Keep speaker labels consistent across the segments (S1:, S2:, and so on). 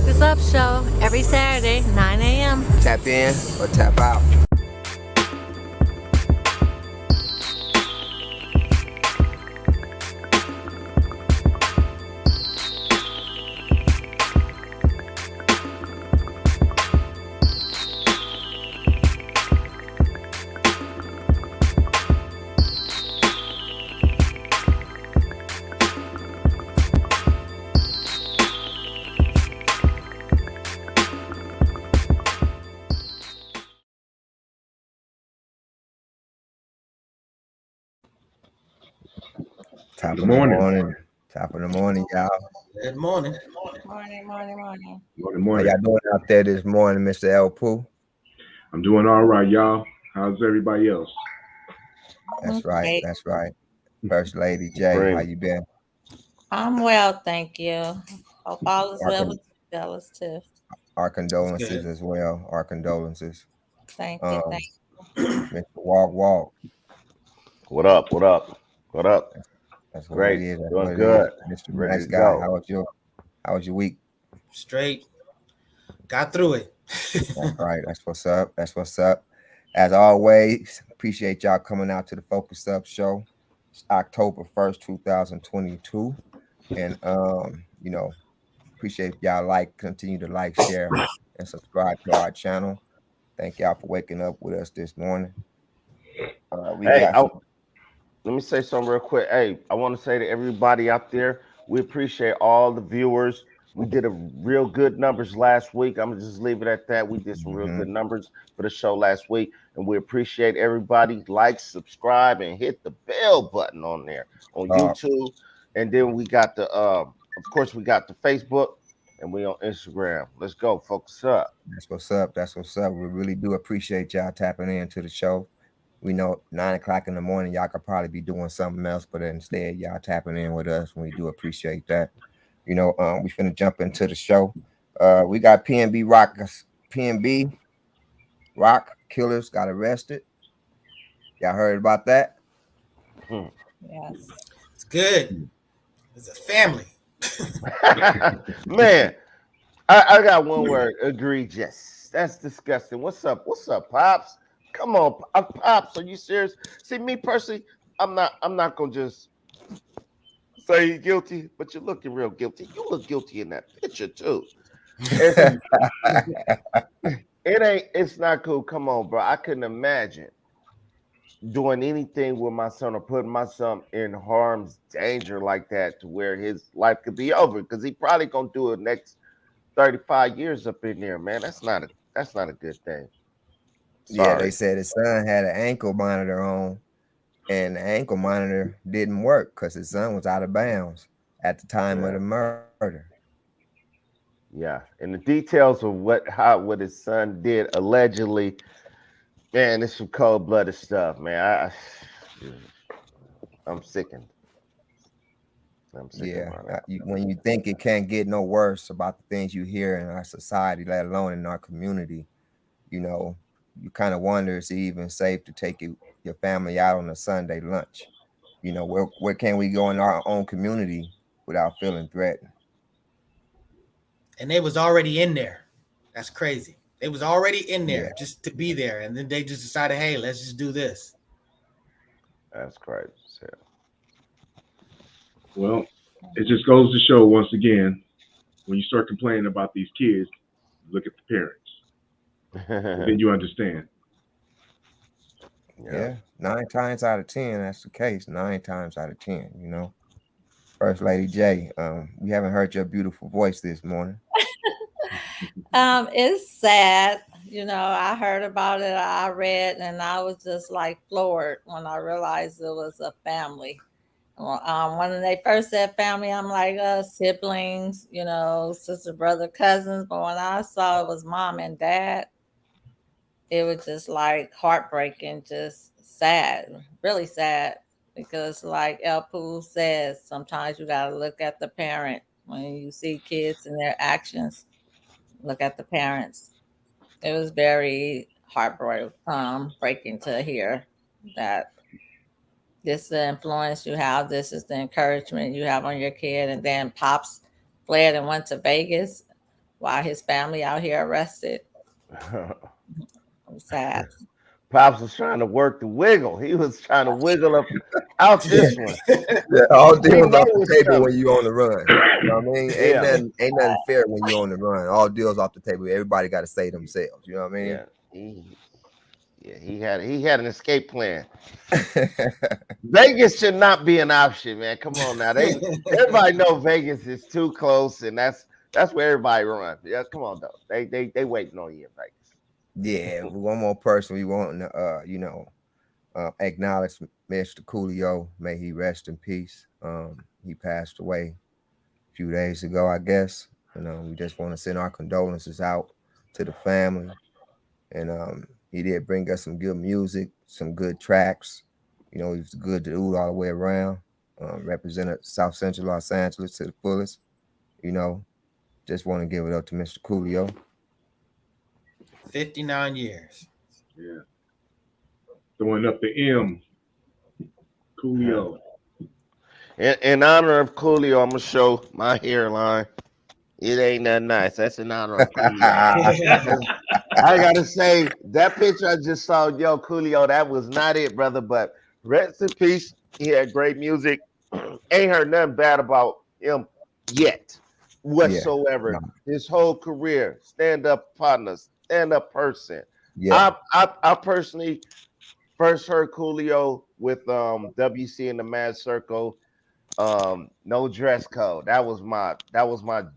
S1: Focus Up Show every Saturday, 9 a.m.
S2: Tap in or tap out. Top of the morning. Top of the morning, y'all.
S3: Good morning.
S1: Morning.
S4: Good
S2: How
S4: morning.
S2: y'all doing out there this morning, Mr. El Pooh?
S4: I'm doing all right, y'all. How's everybody else?
S2: That's right. That's right. First Lady J, how you been?
S1: I'm well, thank you. Hope all is well with you fellas too.
S2: Our condolences as well. Our condolences.
S1: Thank you.
S2: Mr. Walk.
S5: What up?
S2: That's what
S5: Great.
S2: it is. That's
S5: Doing
S2: what it
S5: good.
S2: is. Mr.
S5: Ready
S2: Nice
S5: to
S2: guy.
S5: go.
S2: How was your week?
S3: Straight. Got through it.
S2: That's right. That's what's up. As always, appreciate y'all coming out to the Focus Up show. It's October 1st, 2022. And appreciate y'all continue to like, share, and subscribe to our channel. Thank y'all for waking up with us this morning.
S5: Let me say something real quick. Hey, I want to say to everybody out there, we appreciate all the viewers. We did a real good numbers last week. I'm gonna just leave it at that. We did some real good numbers for the show last week, and we appreciate everybody. Like, subscribe, and hit the bell button on there on YouTube. And then we got the, of course, we got the Facebook, and we on Instagram. Let's go, Focus Up.
S2: That's what's up. We really do appreciate y'all tapping into the show. We know 9 o'clock in the morning, y'all could probably be doing something else, but instead, y'all tapping in with us. And we do appreciate that. We finna jump into the show. We got PNB Rock Killers got arrested. Y'all heard about that?
S1: Yes.
S3: It's good. It's a family.
S5: Man, I got one word, egregious. That's disgusting. What's up, Pops? Come on, Pops, are you serious? See, me personally, I'm not gonna just say you're guilty, but you're looking real guilty. You look guilty in that picture too. It's not cool. Come on, bro. I couldn't imagine doing anything with my son or putting my son in harm's danger like that to where his life could be over, because he probably gonna do it next 35 years up in there, man. That's not a good thing. Sorry.
S2: Yeah, they said his son had an ankle monitor on, and the ankle monitor didn't work because his son was out of bounds at the time of the murder.
S5: Yeah, and the details of what his son did allegedly, man, it's some cold-blooded stuff, man. I'm sickened.
S2: When you think it can't get no worse about the things you hear in our society, let alone in our community, you kind of wonder, is it even safe to take your family out on a Sunday lunch? Where can we go in our own community without feeling threatened?
S3: And they was already in there. That's crazy. They was already in there just to be there, and then they just decided, hey, let's just do this.
S5: That's crazy.
S4: Well, it just goes to show once again, when you start complaining about these kids, look at the parents. Then you understand.
S2: Yeah, 9 times out of 10, that's the case. 9 times out of 10, First Lady J, we haven't heard your beautiful voice this morning.
S1: It's sad. I heard about it, I read, and I was just like floored when I realized it was a family. When they first said family, I'm like, siblings, sister, brother, cousins. But when I saw it was mom and dad, it was just like heartbreaking, just sad, really sad. Because like El Pooh says, sometimes you got to look at the parent. When you see kids and their actions, look at the parents. It was very breaking to hear that this is the influence you have, this is the encouragement you have on your kid, and then pops fled and went to Vegas. while his family out here arrested. Sad.
S5: Pops was trying to work the wiggle. He was trying to wiggle up out this one.
S2: Yeah, all
S5: He
S2: deals
S5: know
S2: off the
S5: what's
S2: table
S5: coming.
S2: when you on the run. You know what I mean?
S5: Yeah.
S2: Ain't nothing fair when you on the run. All deals off the table. Everybody got to say themselves. You know what I mean?
S5: He had an escape plan. Vegas should not be an option, man. Come on now. Everybody know Vegas is too close, and that's where everybody run. Yeah, come on though. They waiting on you in Vegas.
S2: Yeah, one more person we want to acknowledge Mr. Coolio. May he rest in peace. He passed away a few days ago, I guess. We just want to send our condolences out to the family. And he did bring us some good music, some good tracks. He was a good dude all the way around. Represented South Central Los Angeles to the fullest. Just want to give it up to Mr. Coolio.
S3: 59 years.
S4: Yeah. Throwing up the M. Coolio.
S5: In honor of Coolio, I'm gonna show my hairline. It ain't that nice. That's in honor of Coolio. I gotta say that picture I just saw, yo, Coolio, that was not it, brother. But rest in peace. He had great music. Ain't heard nothing bad about him yet, whatsoever.
S2: Yeah.
S5: His whole career, stand-up partner, stand-up person.
S2: Yeah.
S5: I personally first heard Coolio with WC in the Mad Circle. No Dress Code. That was my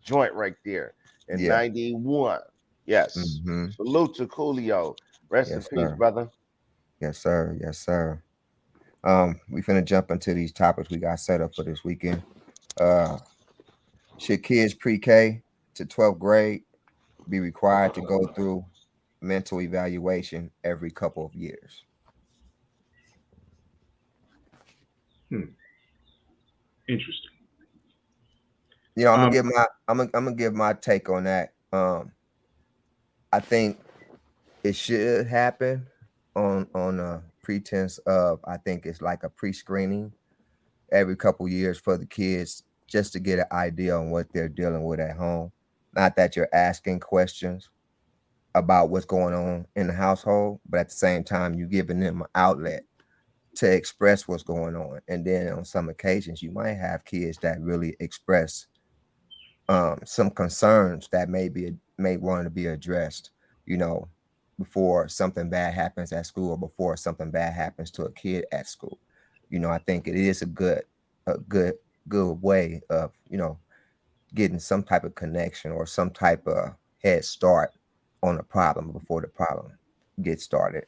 S5: joint right there in 91. Yes.
S2: Mm-hmm.
S5: Salute to Coolio. Rest in peace, brother.
S2: Yes, sir. Yes, sir. We finna jump into these topics we got set up for this weekend. Should kids pre-K to 12th grade be required to go through mental evaluation every couple of years?
S4: Interesting.
S2: I'm gonna give my take on that. I think it should happen on a pretense of, I think it's like a pre-screening every couple years for the kids, just to get an idea on what they're dealing with at home. Not that you're asking questions about what's going on in the household, but at the same time, you're giving them an outlet to express what's going on. And then on some occasions, you might have kids that really express some concerns that may want to be addressed, before something bad happens at school or before something bad happens to a kid at school. I think it is a good way of, getting some type of connection or some type of head start on a problem before the problem gets started.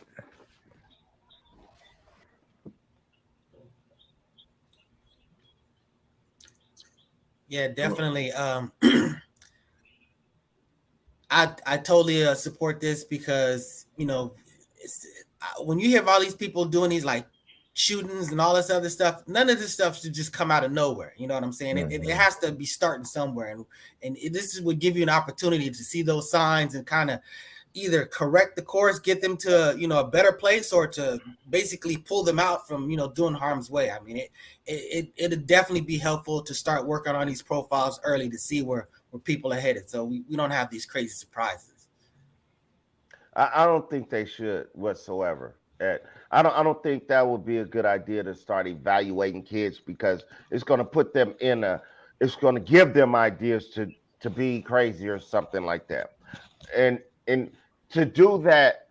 S3: Yeah, definitely. I totally support this because when you hear of all these people doing these like shootings and all this other stuff, none of this stuff should just come out of nowhere. You know what I'm saying?
S2: Mm-hmm.
S3: It has to be starting somewhere, and this would give you an opportunity to see those signs and kind of either correct the course, get them to a better place, or to basically pull them out from doing harm's way. I mean, it'd definitely be helpful to start working on these profiles early to see where people are headed, so we don't have these crazy surprises.
S5: I don't think they should whatsoever. I don't think that would be a good idea to start evaluating kids, because it's going to put them it's going to give them ideas to be crazy or something like that. And to do that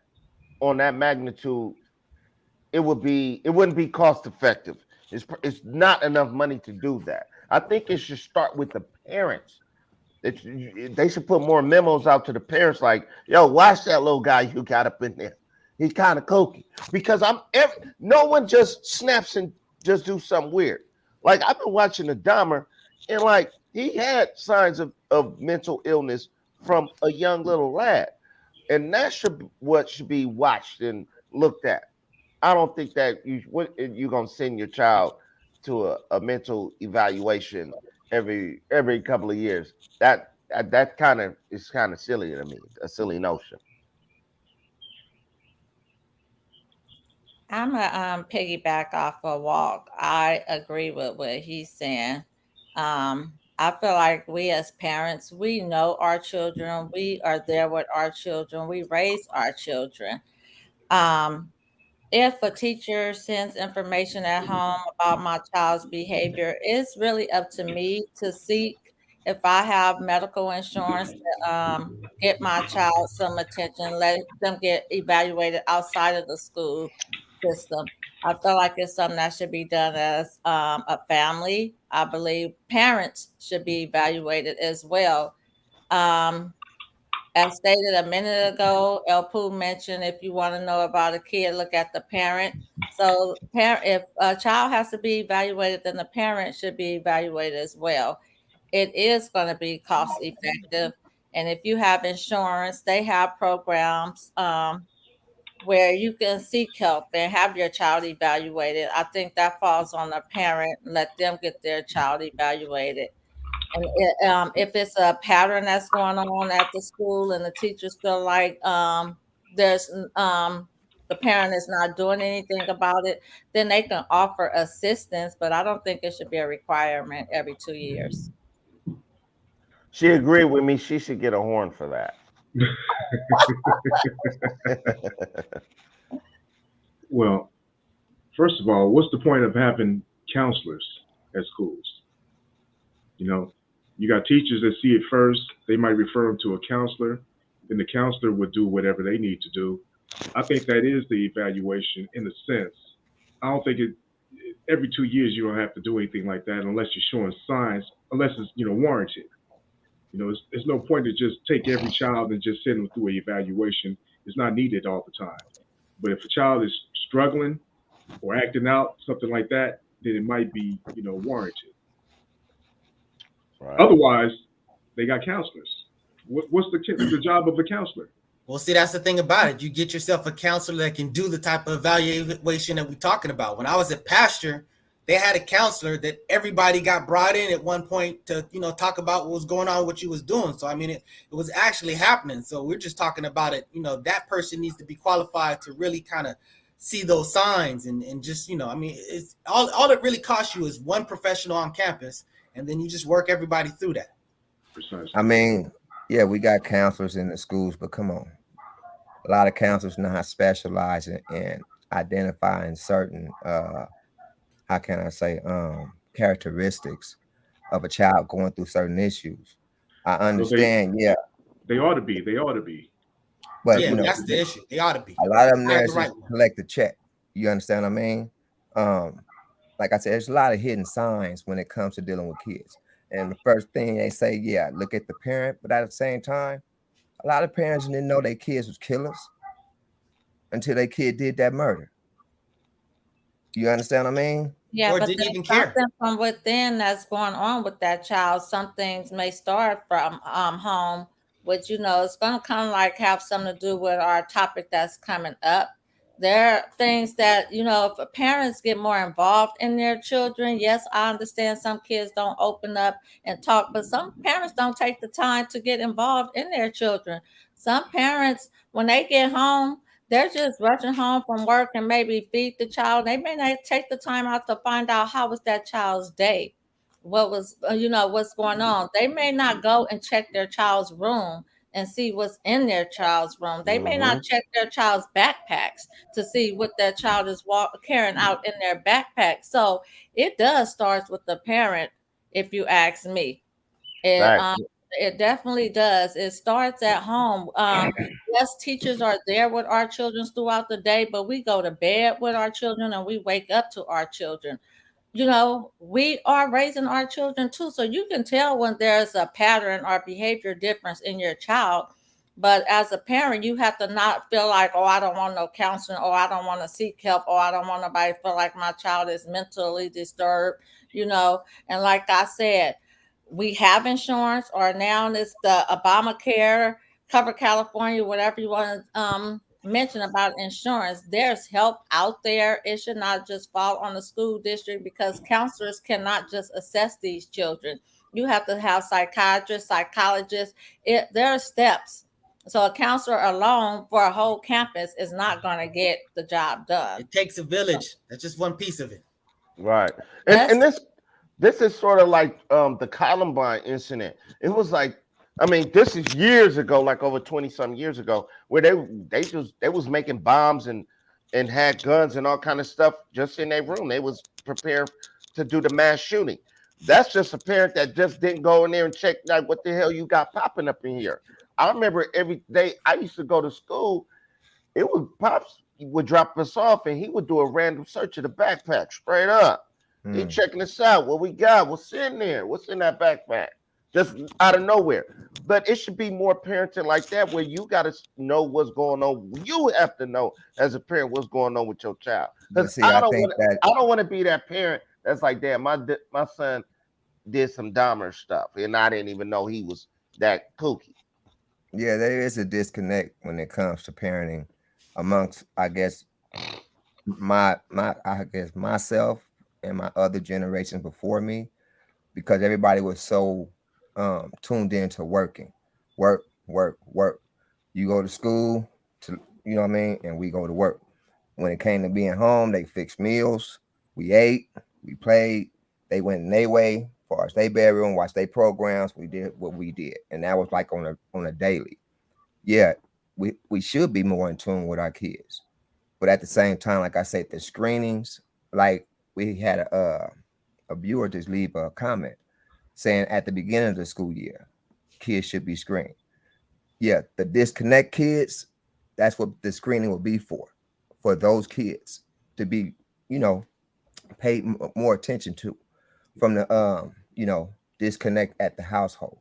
S5: on that magnitude, it wouldn't be cost effective. It's not enough money to do that. I think it should start with the parents. They should put more memos out to the parents, like, yo, watch that little guy you got up in there. He's kind of kooky. Because no one just snaps and just do something weird. Like, I've been watching the Dahmer, and like, he had signs of mental illness from a young little lad. And that should be watched and looked at. I don't think that you're gonna send your child to a mental evaluation every couple of years. That kind of is kind of silly to me. A silly notion.
S1: I'm a piggyback off of Walk. I agree with what he's saying. I feel like we as parents, we know our children. We are there with our children. We raise our children. Um, if a teacher sends information at home about my child's behavior, it's really up to me to seek if I have medical insurance to get my child some attention, let them get evaluated outside of the school system. I feel like it's something that should be done as a family. I believe parents should be evaluated as well. Um, as stated a minute ago, El Poo mentioned if you want to know about a kid, look at the parent. So, parent, if a child has to be evaluated, then the parent should be evaluated as well. It is going to be cost effective, and if you have insurance, they have programs where you can seek help and have your child evaluated. I think that falls on the parent. Let them get their child evaluated. And if it's a pattern that's going on at the school and the teachers feel like there's the parent is not doing anything about it, then they can offer assistance. But I don't think it should be a requirement every 2 years.
S5: She agreed with me. She should get a horn for that.
S4: Well, first of all, what's the point of having counselors at schools? You know, you got teachers that see it first. They might refer them to a counselor, then the counselor would do whatever they need to do. I think that is the evaluation in a sense. I don't think every 2 years you don't have to do anything like that unless you're showing signs, unless it's warranted. There's no point to just take every child and just send them through an evaluation. It's not needed all the time. But if a child is struggling or acting out, something like that, then it might be warranted. Right. Otherwise, they got counselors. What's the job of a counselor?
S3: Well, see, that's the thing about it. You get yourself a counselor that can do the type of evaluation that we're talking about. When I was at Pasture, they had a counselor that everybody got brought in at one point to, talk about what was going on, what you was doing. So, I mean, it was actually happening. So we're just talking about it. That person needs to be qualified to really kind of see those signs and just, it's all it really costs you is one professional on campus. And then you just work everybody through that.
S4: Precisely.
S2: I mean, yeah, we got counselors in the schools, but come on. A lot of counselors know how to specialize in identifying certain, how can I say, characteristics of a child going through certain issues. I understand,
S4: They ought to be.
S2: But,
S3: yeah, that's the issue. They ought to be.
S2: A lot of them there is just collect the check. You understand what I mean? Like I said, there's a lot of hidden signs when it comes to dealing with kids. And the first thing they say, yeah, look at the parent. But at the same time, a lot of parents didn't know their kids was killers until their kid did that murder. You understand what I mean?
S1: Yeah,
S3: or
S1: but
S3: didn't
S1: there's
S3: even care.
S1: something from within that's going on with that child. Some things may start from home, which it's going to kind of like have something to do with our topic that's coming up. There are things that if parents get more involved in their children. Yes, I understand some kids don't open up and talk, but some parents don't take the time to get involved in their children. Some parents, when they get home, they're just rushing home from work and maybe feed the child. They may not take the time out to find out how was that child's day, what was what's going on. They may not go and check their child's room and see what's in their child's room. They may not check their child's backpacks to see what their child is carrying out in their backpack. So it does start with the parent, if you ask me. It definitely does. It starts at home. Yes, teachers are there with our children throughout the day, but we go to bed with our children and we wake up to our children. We are raising our children too. So you can tell when there's a pattern or behavior difference in your child. But as a parent, you have to not feel like, oh, I don't want no counseling, or I don't want to seek help, or I don't want nobody to feel like my child is mentally disturbed, And like I said, we have insurance, or now it's the Obamacare, Cover California, whatever you want to mention about insurance. There's help out there. It should not just fall on the school district, because counselors cannot just assess these children. You have to have psychiatrists, psychologists. There are steps. So a counselor alone for a whole campus is not going to get the job done.
S3: It takes a village. That's just one piece of it.
S5: Right. And this this is sort of like the Columbine incident. It was like, I mean, this is years ago, like over 20-some years ago, where they was making bombs and had guns and all kind of stuff just in their room. They was prepared to do the mass shooting. That's just a parent that just didn't go in there and check, like, what the hell you got popping up in here. I remember every day I used to go to school, it was Pops would drop us off and he would do a random search of the backpack straight up. He checking us out. What we got? What's in there? What's in that backpack? Just out of nowhere. But it should be more parenting like that, where you got to know what's going on. You have to know as a parent what's going on with your child. Because I don't want to be that parent that's like, damn, my son did some Dahmer stuff, and I didn't even know he was that kooky.
S2: Yeah, there is a disconnect when it comes to parenting amongst, I guess, myself and my other generations before me, because everybody was so tuned into work. You go to school to, you know what I mean, and we go to work. When it came to being home, they fixed meals, we ate, we played, they went in their way, as far as they bedroom, watched their programs, we did what we did. And that was like on a daily. Yeah, we should be more in tune with our kids. But at the same time, like I said, the screenings, like we had a viewer just leave a comment saying at the beginning of the school year, kids should be screened. Yeah, the disconnect kids, that's what the screening will be for those kids to be, paid more attention to from the, disconnect at the household.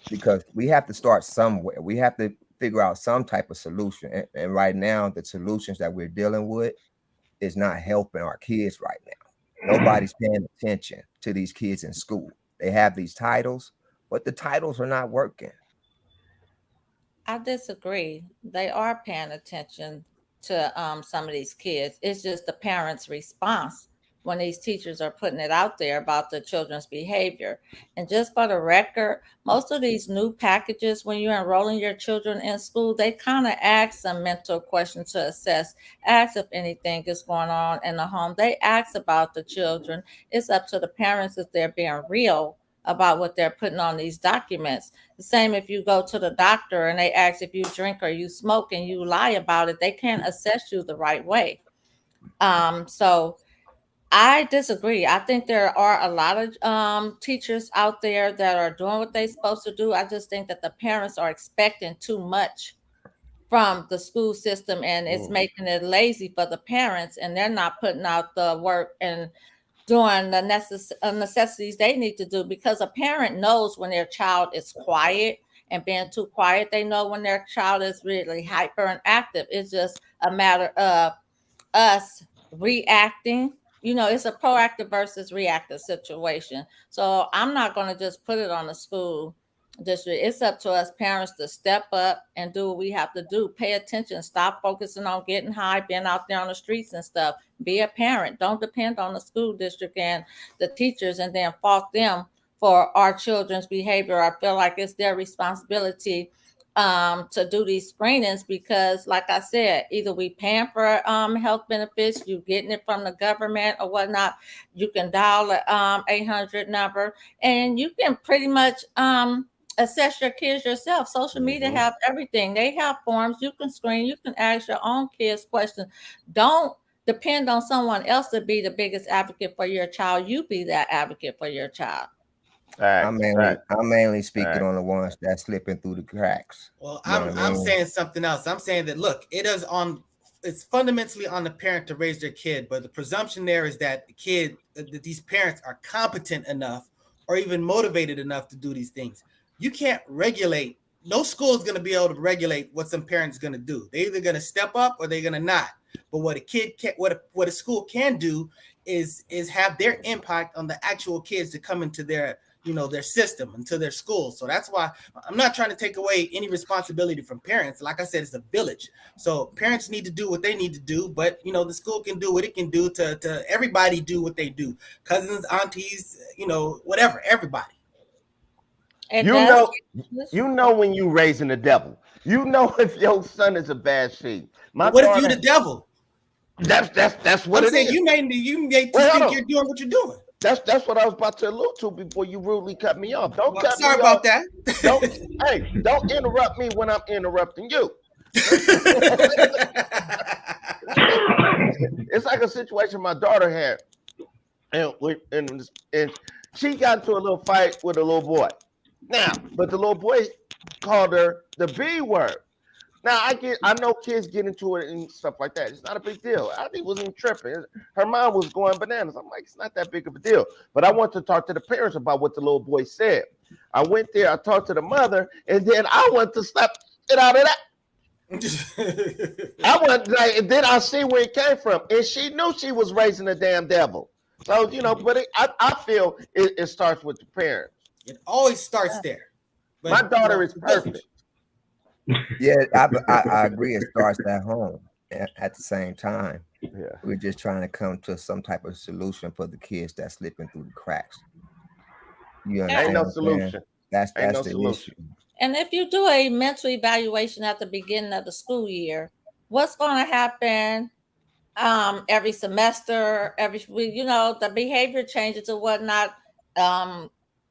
S2: Because we have to start somewhere. We have to figure out some type of solution. And right now, the solutions that we're dealing with is not helping our kids right now. Nobody's paying attention to these kids in school. They have these titles, but the titles are not working.
S1: I disagree. They are paying attention to some of these kids. It's just the parents' response when these teachers are putting it out there about the children's behavior. And just for the record, most of these new packages, when you're enrolling your children in school, they kind of ask some mental questions to assess, ask if anything is going on in the home. They ask about the children. It's up to the parents if they're being real about what they're putting on these documents. The same if you go to the doctor and they ask if you drink or you smoke and you lie about it, they can't assess you the right way. So I disagree. I think there are a lot of teachers out there that are doing what they're supposed to do. I just think that the parents are expecting too much from the school system, and it's making it lazy for the parents, and they're not putting out the work and doing the necessities they need to do, because a parent knows when their child is quiet and being too quiet. They know when their child is really hyper and active. It's just a matter of us reacting. It's a proactive versus reactive situation. So I'm not going to just put it on the school district. It's up to us parents to step up and do what we have to do. Pay attention. Stop focusing on getting high, being out there on the streets and stuff. Be a parent. Don't depend on the school district and the teachers and then fault them for our children's behavior. I feel like it's their responsibility to do these screenings, because like I said, either we paying for health benefits, you getting it from the government or whatnot. You can dial a 800 number and you can pretty much assess your kids yourself. Social media have everything. They have forms. You can screen. You can ask your own kids questions. Don't depend on someone else to be the biggest advocate for your child. You be that advocate for your child.
S2: I'm mainly speaking on the ones that's slipping through the cracks.
S3: Well, I'm saying something else. I'm saying that, look, it's fundamentally on the parent to raise their kid, but the presumption there is that that these parents are competent enough or even motivated enough to do these things. You can't regulate. No school is going to be able to regulate what some parents going to do. They're either going to step up or they're going to not. But what a school can do is have their impact on the actual kids that come into their system, into their school. So that's why I'm not trying to take away any responsibility from parents. Like I said, it's a village. So parents need to do what they need to do, but the school can do what it can do to everybody do what they do. Cousins, aunties, whatever, everybody.
S5: And you know when you raising the devil. If your son is a bad sheep.
S3: What if you the devil?
S5: That's what it is.
S3: You made to think you're doing what you're doing.
S5: That's what I was about to allude to before you rudely cut me off. Don't cut
S3: sorry
S5: me
S3: about
S5: off.
S3: that.
S5: Don't interrupt me when I'm interrupting you. It's like a situation my daughter had, and she got into a little fight with a little boy. Now, but the little boy called her the B word. Now I know kids get into it and stuff like that. It's not a big deal. I think wasn't tripping. Her mom was going bananas. I'm like, it's not that big of a deal. But I want to talk to the parents about what the little boy said. I went there, I talked to the mother, and then I went to slap it out of that. I went like, and then I see where it came from, and she knew she was raising a damn devil. So but I feel it starts with the parents.
S3: It always starts there.
S5: But, my daughter is perfect.
S2: Yeah, I agree. It starts at home. At the same time, we're just trying to come to some type of solution for the kids that's slipping through the cracks. You understand?
S5: Ain't no solution.
S2: That's
S5: no
S2: the
S5: solution.
S2: issue.
S1: And if you do a mental evaluation at the beginning of the school year, what's going to happen every semester, every week? The behavior changes or whatnot.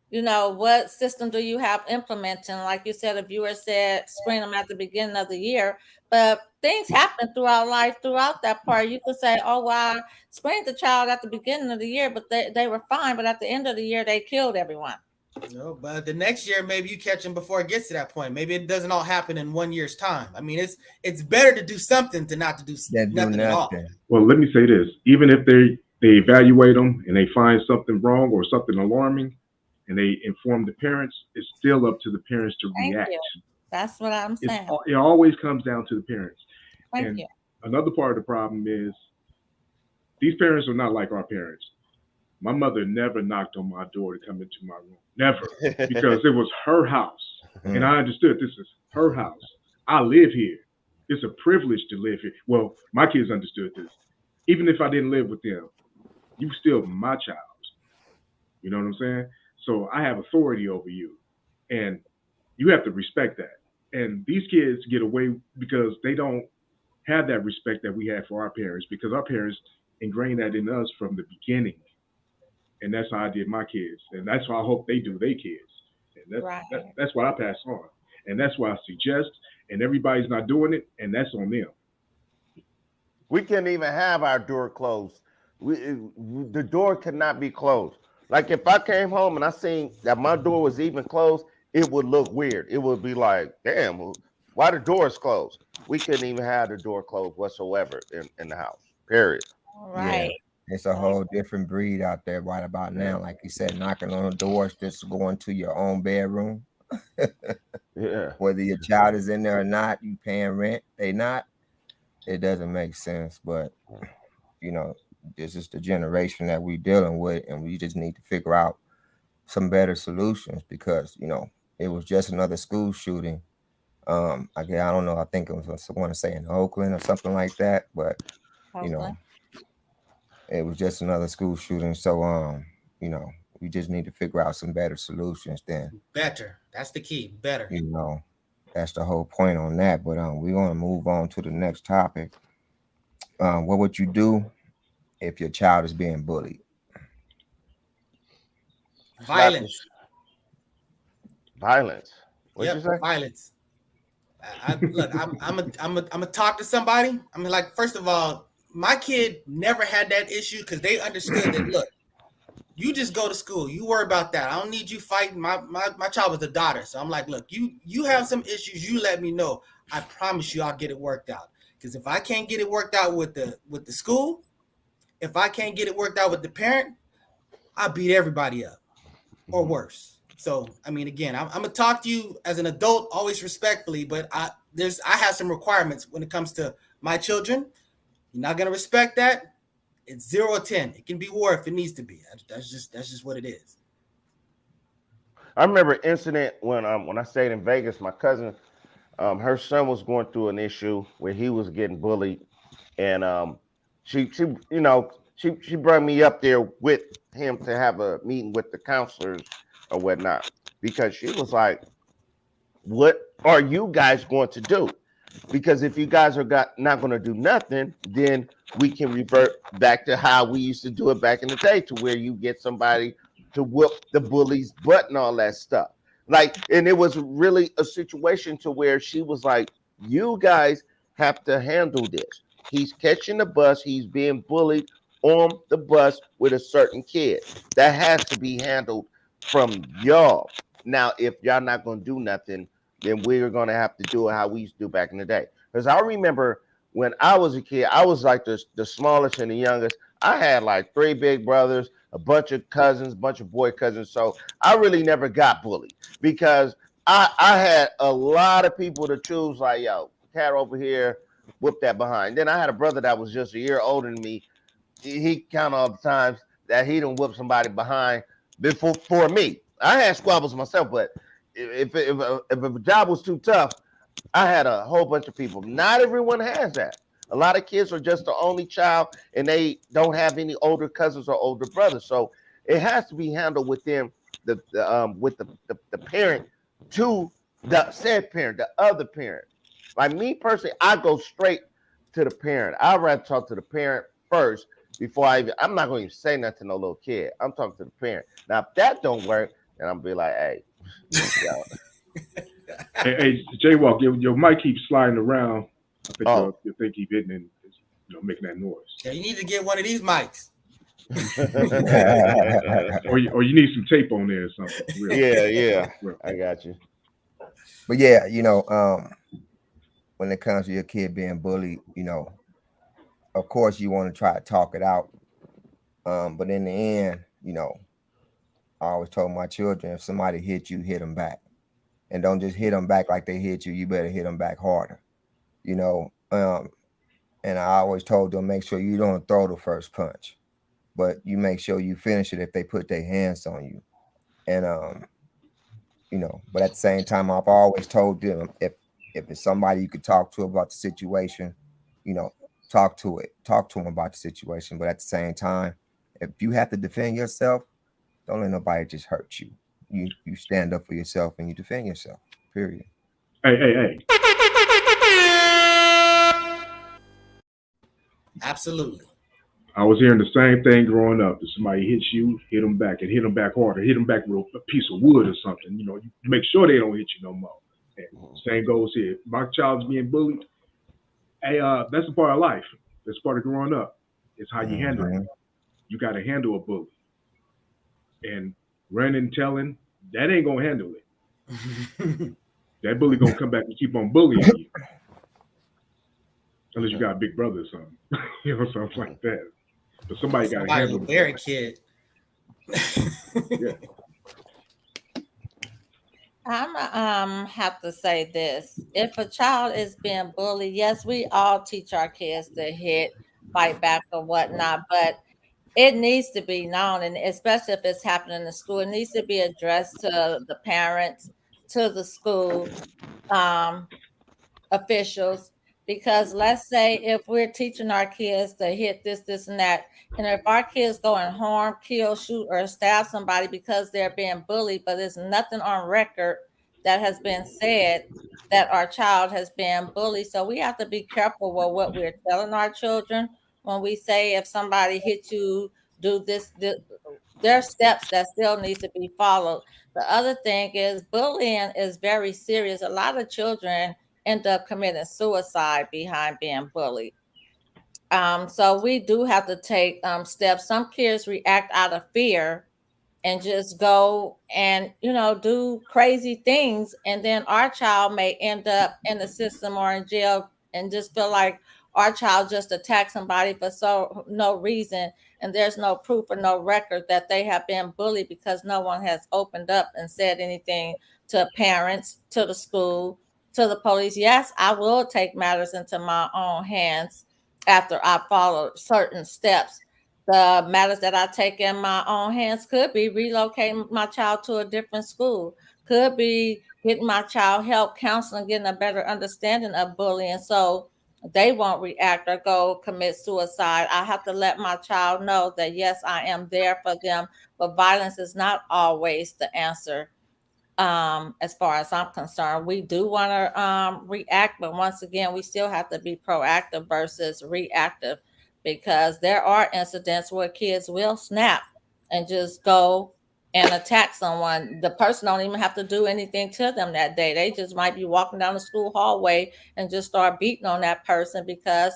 S1: What system do you have implementing? Like you said, a viewer said, screen them at the beginning of the year, but things happen throughout life, throughout that part. You could say, oh, well, I screened the child at the beginning of the year, but they were fine. But at the end of the year, they killed everyone.
S3: No, but the next year, maybe you catch them before it gets to that point. Maybe it doesn't all happen in 1 year's time. I mean, it's better to do something to not to do nothing at all.
S4: Well, let me say this. Even if they evaluate them and they find something wrong or something alarming, and they inform the parents, it's still up to the parents to react.
S1: That's what I'm saying.
S4: It always comes down to the parents.
S1: Thank you.
S4: Another part of the problem is these parents are not like our parents. My mother never knocked on my door to come into my room. Never. Because it was her house. And I understood this is her house. I live here. It's a privilege to live here. Well, my kids understood this. Even if I didn't live with them, you still my child. You know what I'm saying? So I have authority over you, and you have to respect that. And these kids get away because they don't have that respect that we had for our parents, because our parents ingrained that in us from the beginning. And that's how I did my kids. And that's why I hope they do their kids. And that's what I pass on. And that's why I suggest, and everybody's not doing it, and that's on them.
S5: We can't even have our door closed. The door cannot be closed. Like if I came home and I seen that my door was even closed, it would look weird. It would be like, damn, why the door is closed? We couldn't even have the door closed whatsoever in the house, period.
S1: Right.
S2: Yeah. It's a whole different breed out there right about now. Like you said, knocking on the doors, just going to your own bedroom.
S5: Yeah.
S2: Whether your child is in there or not, you paying rent, they not. It doesn't make sense. But, this is the generation that we're dealing with, and we just need to figure out some better solutions because, it was just another school shooting. I don't know. I think it was, I want to say in Oakland or something like that, but, it was just another school shooting. So, we just need to figure out some better solutions then.
S3: Better. That's the key. Better.
S2: That's the whole point on that. But we're going to move on to the next topic. What would you do if your child is being bullied?
S3: Violence.
S5: What'd you say?
S3: Violence. Look, I'm gonna talk to somebody. I mean, like, first of all, my kid never had that issue because they understood that. Look, you just go to school. You worry about that. I don't need you fighting. My child was a daughter, so I'm like, look, you have some issues. You let me know. I promise you, I'll get it worked out. Because if I can't get it worked out with the school, if I can't get it worked out with the parent, I beat everybody up, or worse. So, I mean, again, I'm gonna talk to you as an adult, always respectfully, but I have some requirements when it comes to my children. You're not gonna respect that. It's 0 or 10. It can be war if it needs to be. That's just what it is.
S5: I remember an incident when I stayed in Vegas. My cousin, her son was going through an issue where he was getting bullied, and she brought me up there with him to have a meeting with the counselors or whatnot, because she was like, what are you guys going to do? Because if you guys are not going to do nothing, then we can revert back to how we used to do it back in the day, to where you get somebody to whip the bully's butt and all that stuff. Like, and it was really a situation to where she was like, you guys have to handle this. He's catching the bus, he's being bullied on the bus with a certain kid. That has to be handled from y'all. Now, if y'all not going to do nothing, then we're going to have to do it how we used to do back in the day. Because I remember when I was a kid, I was like the smallest and the youngest. I had like 3 big brothers, a bunch of cousins, bunch of boy cousins. So I really never got bullied because I had a lot of people to choose. Like, yo, cat over here, whip that behind. Then I had a brother that was just a year older than me. He counted all the times that he done whipped somebody behind before for me. I had squabbles myself, but if a job was too tough, I had a whole bunch of people. Not everyone has that. A lot of kids are just the only child and they don't have any older cousins or older brothers. So it has to be handled within the parent to the said parent, the other parent. Like me personally, I go straight to the parent. I'd rather talk to the parent first before I'm not going to say nothing to no little kid. I'm talking to the parent. Now, if that don't work, then I'm be like, hey,
S4: hey, Jaywalk, your mic keeps sliding around. I think your thing keep hitting and making that noise.
S3: Yeah, you need to get one of these mics.
S4: or you need some tape on there or something.
S5: Yeah. I got you.
S2: But yeah, when it comes to your kid being bullied, of course you want to try to talk it out. But in the end, I always told my children, if somebody hit you, hit them back. And don't just hit them back like they hit you. You better hit them back harder, And I always told them, make sure you don't throw the first punch, but you make sure you finish it if they put their hands on you. And, but at the same time, I've always told them, if it's somebody you could talk to about the situation, talk to them about the situation. But at the same time, if you have to defend yourself, don't let nobody just hurt you. You stand up for yourself and you defend yourself. Period.
S4: Hey.
S3: Absolutely.
S4: I was hearing the same thing growing up. If somebody hits you, hit them back and hit them back harder. Hit them back with a piece of wood or something. You make sure they don't hit you no more. And same goes here. If my child's being bullied, hey, that's a part of life. That's part of growing up. It's how you handle it. You got to handle a bully. And running and telling, that ain't gonna handle it. That bully gonna come back and keep on bullying you. Unless you got a big brother or something. Something like that. But somebody got to handle it.
S3: Very kid.
S4: Yeah.
S1: I'm have to say this. If a child is being bullied, yes, we all teach our kids to hit, fight back or whatnot, but it needs to be known, and especially if it's happening in the school, it needs to be addressed to the parents, to the school officials. Because let's say if we're teaching our kids to hit this, and that, and if our kids go and harm, kill, shoot, or stab somebody because they're being bullied, but there's nothing on record that has been said that our child has been bullied. So we have to be careful with what we're telling our children when we say if somebody hits you, do this. There are steps that still need to be followed. The other thing is bullying is very serious. A lot of children end up committing suicide behind being bullied. So we do have to take steps. Some kids react out of fear and just go and do crazy things, and then our child may end up in the system or in jail and just feel like our child just attacked somebody for no reason, and there's no proof or no record that they have been bullied because no one has opened up and said anything to parents, to the school, to the police. Yes, I will take matters into my own hands after I follow certain steps. The matters that I take in my own hands could be relocating my child to a different school, could be getting my child help, counseling, getting a better understanding of bullying so they won't react or go commit suicide. I have to let my child know that, yes, I am there for them, but violence is not always the answer. As far as I'm concerned, we do want to react, but once again, we still have to be proactive versus reactive, because there are incidents where kids will snap and just go and attack someone. The person don't even have to do anything to them that day. They just might be walking down the school hallway and just start beating on that person because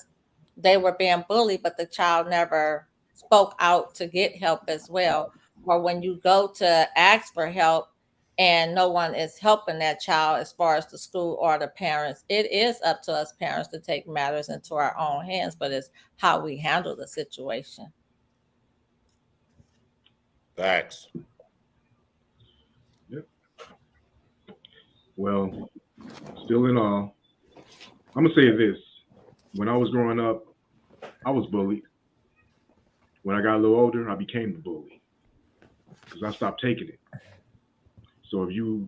S1: they were being bullied, but the child never spoke out to get help as well. Or when you go to ask for help and no one is helping that child as far as the school or the parents, it is up to us parents to take matters into our own hands, but it's how we handle the situation.
S6: Facts.
S4: Yep. Well, still in all, I'm gonna say this: when I was growing up, I was bullied. When I got a little older, I became the bully because I stopped taking it. So if you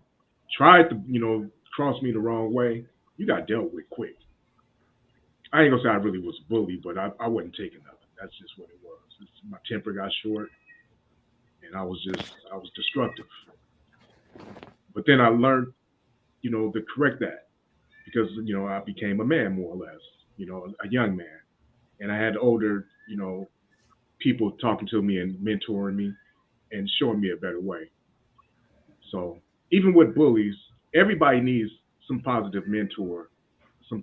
S4: tried to, cross me the wrong way, you got dealt with quick. I ain't gonna say I really was a bully, but I wasn't taking nothing. That's just what it was. My temper got short, and I was destructive. But then I learned, to correct that because, I became a man more or less, a young man. And I had older, people talking to me and mentoring me and showing me a better way. So even with bullies, everybody needs some positive mentor, some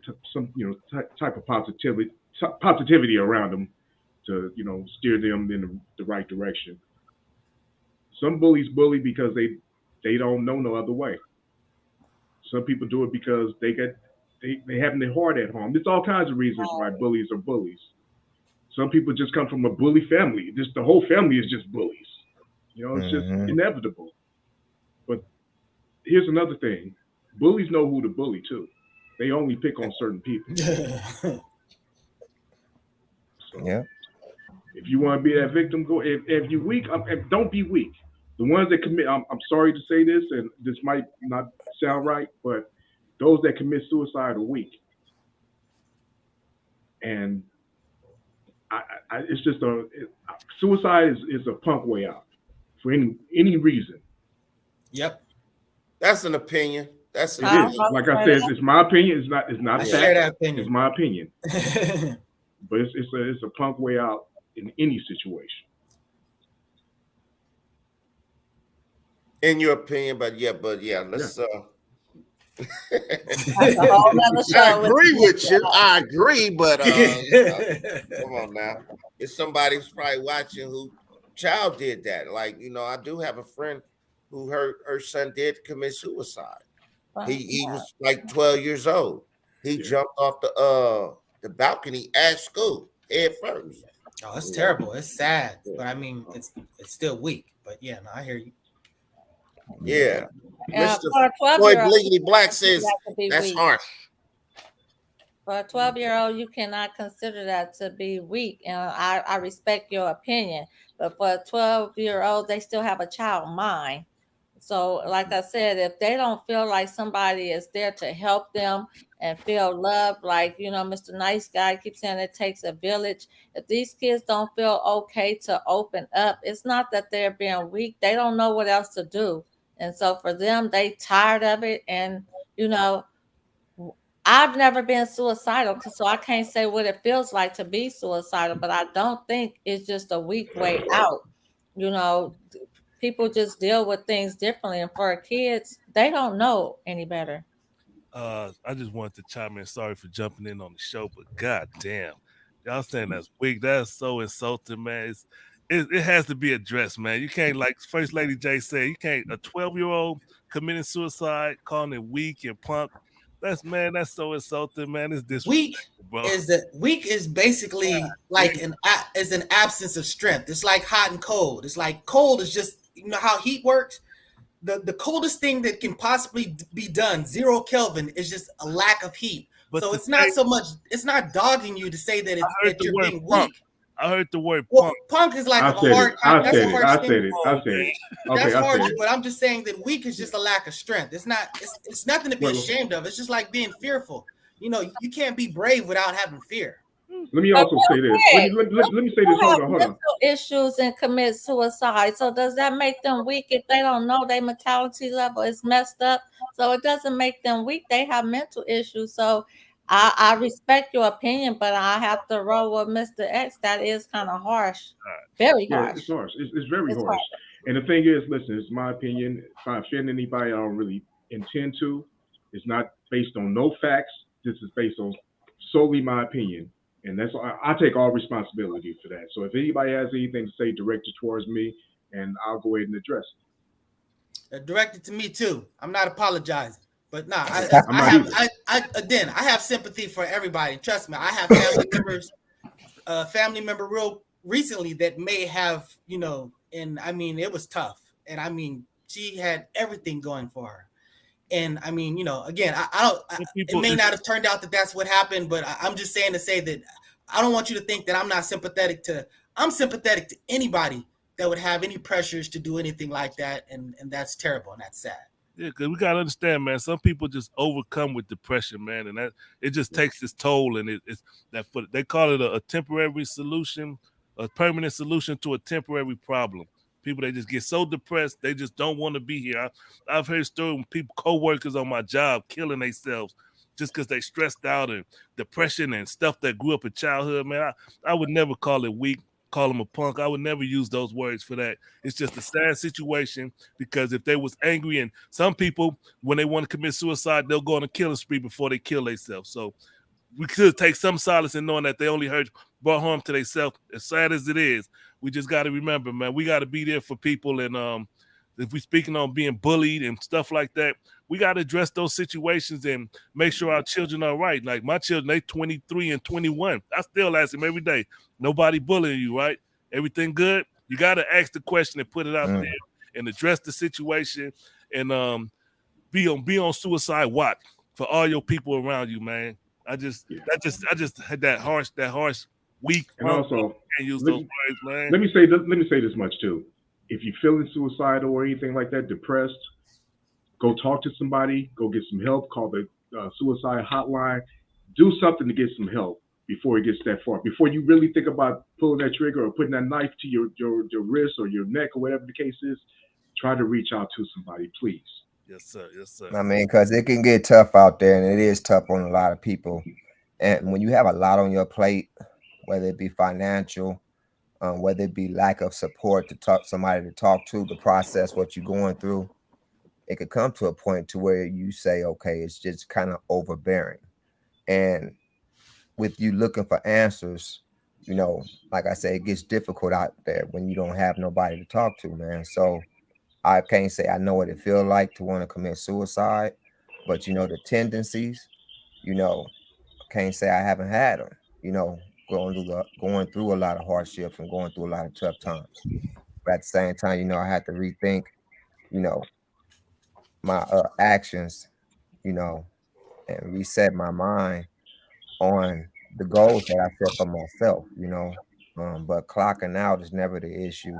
S4: type of positivity around them to steer them in the right direction. Some bullies bully because they don't know no other way. Some people do it because they having their heart at home. There's all kinds of reasons why bullies are bullies. Some people just come from a bully family. Just the whole family is just bullies. It's just inevitable. But here's another thing: bullies know who to bully too. They only pick on certain people. So,
S2: yeah.
S4: If you want to be that victim, go. If you're weak, don't be weak. The ones that commit, I'm sorry to say this, and this might not sound right, but those that commit suicide are weak. And it's just suicide is a punk way out for any reason.
S6: Yep, that's an opinion. That's
S4: it is. Like I said, it's my opinion. It's not
S3: I share that opinion.
S4: It's my opinion. But it's a punk way out in any situation.
S6: In your opinion, but let's
S1: That's a whole nother show.
S6: I agree with you. I agree, but come on now. If somebody's probably watching who child did that, like I do have a friend who her son did commit suicide. He was like 12 years old. He jumped off the balcony at school head first.
S3: Oh, it's terrible. It's sad, but I mean, it's still weak. But yeah, no, I hear you.
S6: Yeah. Mr. Boy Bliggity Black says that's harsh.
S1: For a 12-year-old, you cannot consider that to be weak. And I respect your opinion. But for a 12-year-old, they still have a child mind. So, like I said, if they don't feel like somebody is there to help them and feel loved, like, Mr. Nice Guy keeps saying it takes a village. If these kids don't feel okay to open up, it's not that they're being weak. They don't know what else to do. And so for them, they tired of it. And, I've never been suicidal, so I can't say what it feels like to be suicidal, but I don't think it's just a weak way out. People just deal with things differently. And for kids, they don't know any better.
S7: I just wanted to chime in. Sorry for jumping in on the show, but goddamn, y'all saying that's weak. That's so insulting, man. It has to be addressed, man. You can't, like First Lady J said, you can't, a 12-year-old committing suicide, calling it weak and punk. That's so insulting, man. It's disrespectful, bro.
S3: Weak is basically like an absence of strength. It's like hot and cold. It's like cold is just, how heat works. The coldest thing that can possibly be done, 0 Kelvin, is just a lack of heat. But so it's not so much. It's not dogging you to say that you're being weak.
S7: I heard the word
S3: punk. Punk is like
S4: I said it.
S3: Okay, that's hard, but I'm just saying that weak is just a lack of strength. It's not. It's nothing to be ashamed of. It's just like being fearful. You can't be brave without having fear.
S4: Let me also say this. Let me say this. Hold on.
S1: Mental issues and commit suicide. So does that make them weak if they don't know their mentality level is messed up? So it doesn't make them weak. They have mental issues. So I respect your opinion, but I have to roll with Mr. X. That is kind of harsh. Very harsh.
S4: It's harsh. It's very harsh. And the thing is, listen, it's my opinion. If I offend anybody, I don't really intend to. It's not based on no facts. This is based on solely my opinion. And that's I take all responsibility for that. So if anybody has anything to say, direct it towards me, and I'll go ahead and address
S3: it. Direct it to me too. I'm not apologizing, but nah, I have sympathy for everybody. Trust me, I have family member real recently that may have, and I mean it was tough, and I mean she had everything going for her. And I mean, again, it may not have turned out that that's what happened, but I'm just saying to say that I don't want you to think that I'm not sympathetic to. I'm sympathetic to anybody that would have any pressures to do anything like that, and that's terrible and that's sad.
S7: Yeah, because we gotta understand, man. Some people just overcome with depression, man, and that it just takes its toll. And it's that they call it a temporary solution, a permanent solution to a temporary problem. People, they just get so depressed, they just don't want to be here. I've heard stories when people, co-workers on my job, killing themselves just because they stressed out and depression and stuff that grew up in childhood. Man, I would never call it weak, call them a punk. I would never use those words for that. It's just a sad situation because if they was angry, and some people, when they want to commit suicide, they'll go on a killing spree before they kill themselves. So we could take some solace in knowing that they only brought harm to themselves. As sad as it is, we just got to remember, man, we got to be there for people. And if we're speaking on being bullied and stuff like that, we got to address those situations and make sure our children are right. Like my children, they 23 and 21. I still ask them every day, nobody bullying you, right? Everything good? You got to ask the question and put it out there and address the situation and be on suicide watch for all your people around you, man. I just had that harsh, weak.
S4: And also,
S7: can't use those words, man.
S4: Let me say this much too. If you're feeling suicidal or anything like that, depressed, go talk to somebody. Go get some help. Call the suicide hotline. Do something to get some help before it gets that far. Before you really think about pulling that trigger or putting that knife to your wrist or your neck or whatever the case is, try to reach out to somebody, please.
S7: Yes, sir. Yes, sir.
S2: I mean, because it can get tough out there, and it is tough on a lot of people. And when you have a lot on your plate, whether it be financial, whether it be lack of support somebody to talk to process what you're going through, it could come to a point to where you say, okay, it's just kind of overbearing. And with you looking for answers, like I say, it gets difficult out there when you don't have nobody to talk to, man. So I can't say I know what it feels like to want to commit suicide, but the tendencies, I can't say I haven't had them, going through a lot of hardships and going through a lot of tough times. But at the same time, I had to rethink, my actions, and reset my mind on the goals that I set for myself, but clocking out is never the issue.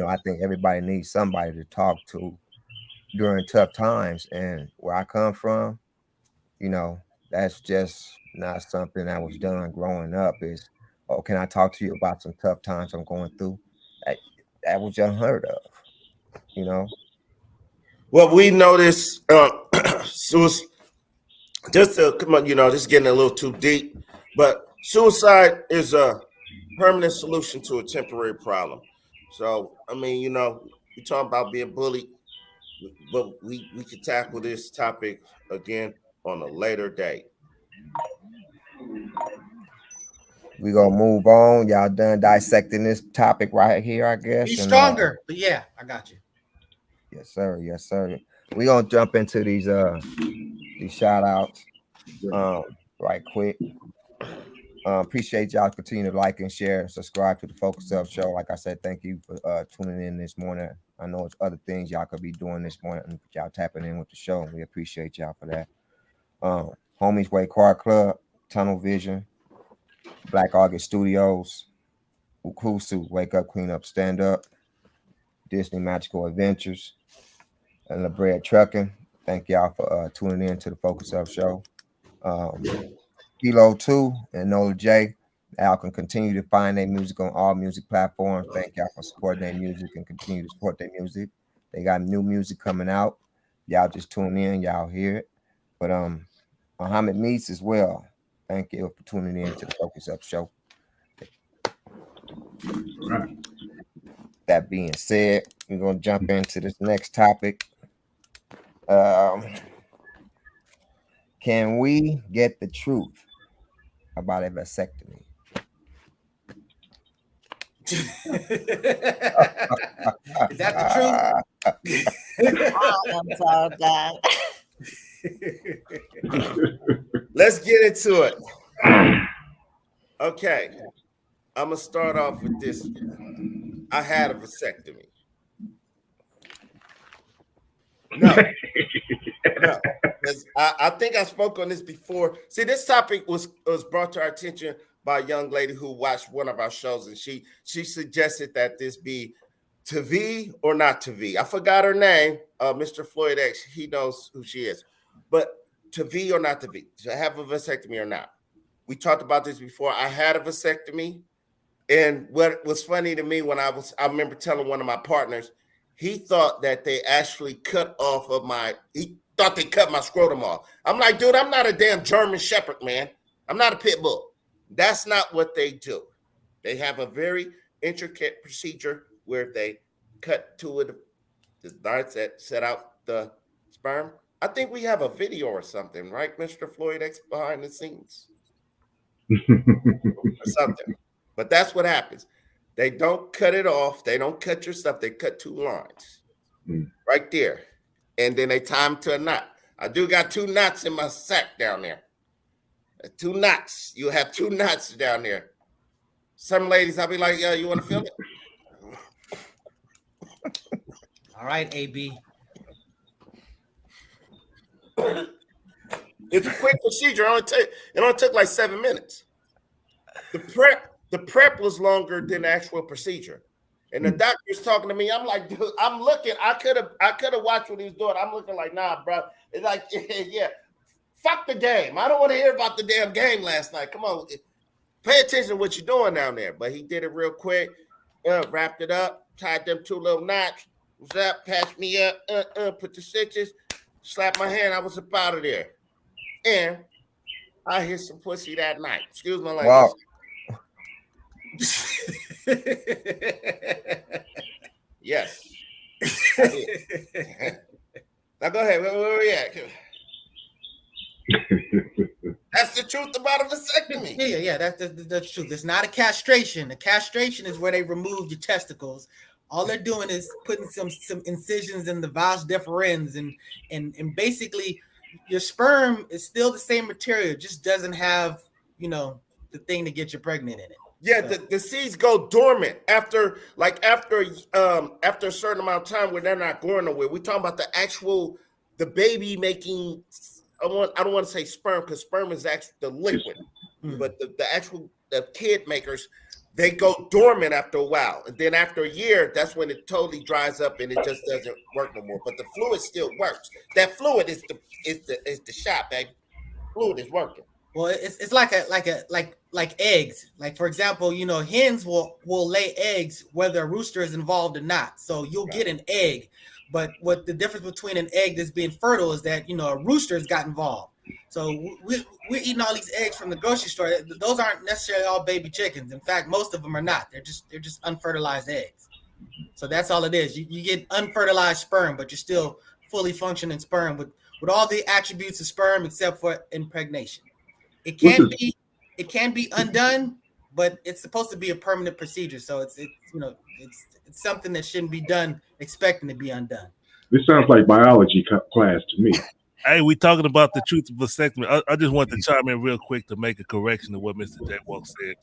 S2: I think everybody needs somebody to talk to during tough times. And where I come from, that's just not something that was done growing up is, oh, can I talk to you about some tough times I'm going through? That was unheard of.
S6: Well, we noticed just to come on, this is getting a little too deep, but suicide is a permanent solution to a temporary problem. So, I mean, we talking about being bullied, but we could tackle this topic again on a later date.
S2: We gonna move on. Y'all done dissecting this topic right here, I guess.
S3: Be stronger, but yeah, I got you.
S2: Yes, sir. Yes, sir. We gonna jump into these shout outs right quick. Appreciate y'all continue to like and share and subscribe to the Focus Up Show. Like I said, thank you for tuning in this morning. I know it's other things y'all could be doing this morning. Y'all tapping in with the show, and we appreciate y'all for that. Homies Way Car Club, Tunnel Vision, Black August Studios, Ukusu, Wake Up, Clean Up, Stand Up, Disney Magical Adventures, and La Bread Trucking. Thank y'all for tuning in to the Focus Up Show. Kilo 2 and Nola J, Y'all can continue to find their music on all music platforms. Thank y'all for supporting their music and continue to support their music. They got new music coming out. Y'all just tune in, y'all hear it. But Muhammad Meets as well. Thank you for tuning in to the Focus Up Show.
S4: Right.
S2: That being said, we're gonna jump into this next topic. Can we get the truth about a vasectomy?
S3: Is that the truth?
S1: I'm so done.
S6: Let's get into it. Okay. I'm going to start off with this. I had a vasectomy. No. I think I spoke on this before. See, this topic was brought to our attention by a young lady who watched one of our shows, and she suggested that this be to V or not to V. I forgot her name, Mr. Floyd X. He knows who she is. But to V or not to V, to have a vasectomy or not. We talked about this before. I had a vasectomy, and what was funny to me I remember telling one of my partners, he thought that they actually cut off of he thought they cut my scrotum off. I'm like, dude, I'm not a damn German Shepherd, man. I'm not a pit bull. That's not what they do. They have a very intricate procedure where they cut to it, the darts that set out the sperm. I think we have a video or something, right, Mr. Floyd X, behind the scenes? Or something. But that's what happens. They don't cut it off. They don't cut your stuff. They cut 2 lines right there. And then they tie them to a knot. I do got 2 knots in my sack down there. 2 knots. You have 2 knots down there. Some ladies, I'll be like, yeah, you want to feel it?
S3: All right, AB.
S6: It's a quick procedure. It only took like 7 minutes. The prep was longer than the actual procedure. And the doctor's talking to me. I'm like, dude, I'm looking. I could have watched what he was doing. I'm looking like, nah, bro. It's like, yeah, fuck the game. I don't want to hear about the damn game last night. Come on, pay attention to what you're doing down there. But he did it real quick. Wrapped it up, tied them 2 little knots. Was up, passed me up, put the stitches, slapped my hand. I was up out of there. And I hit some pussy that night. Excuse my language.
S2: Wow.
S6: Yes. Now go ahead. Where we at? That's the truth about a vasectomy.
S3: Yeah. That's the truth. It's not a castration. A castration is where they remove your testicles. All they're doing is putting some incisions in the vas deferens, and basically your sperm is still the same material, just doesn't have, the thing to get you pregnant in it.
S6: Yeah, the seeds go dormant after a certain amount of time where they're not going nowhere. We're talking about the baby making. I don't want to say sperm, because sperm is actually the liquid, but the kid makers, they go dormant after a while, and then after a year, that's when it totally dries up and it just doesn't work no more. But the fluid still works. That fluid is the shot, baby. Fluid is working.
S3: Well, it's like eggs. Like, for example, hens will lay eggs whether a rooster is involved or not. So you'll get an egg, but what the difference between an egg that's being fertile is that a rooster has got involved. So we're eating all these eggs from the grocery store. Those aren't necessarily all baby chickens. In fact, most of them are not. They're just unfertilized eggs. So that's all it is. You get unfertilized sperm, but you're still fully functioning sperm with all the attributes of sperm except for impregnation. It can be undone, but it's supposed to be a permanent procedure. So it's something that shouldn't be done expecting to be undone.
S4: This sounds like biology class to me.
S7: Hey, we talking about the truth of vasectomy. I just want to chime in real quick to make a correction to what Mr. Jaywalk said.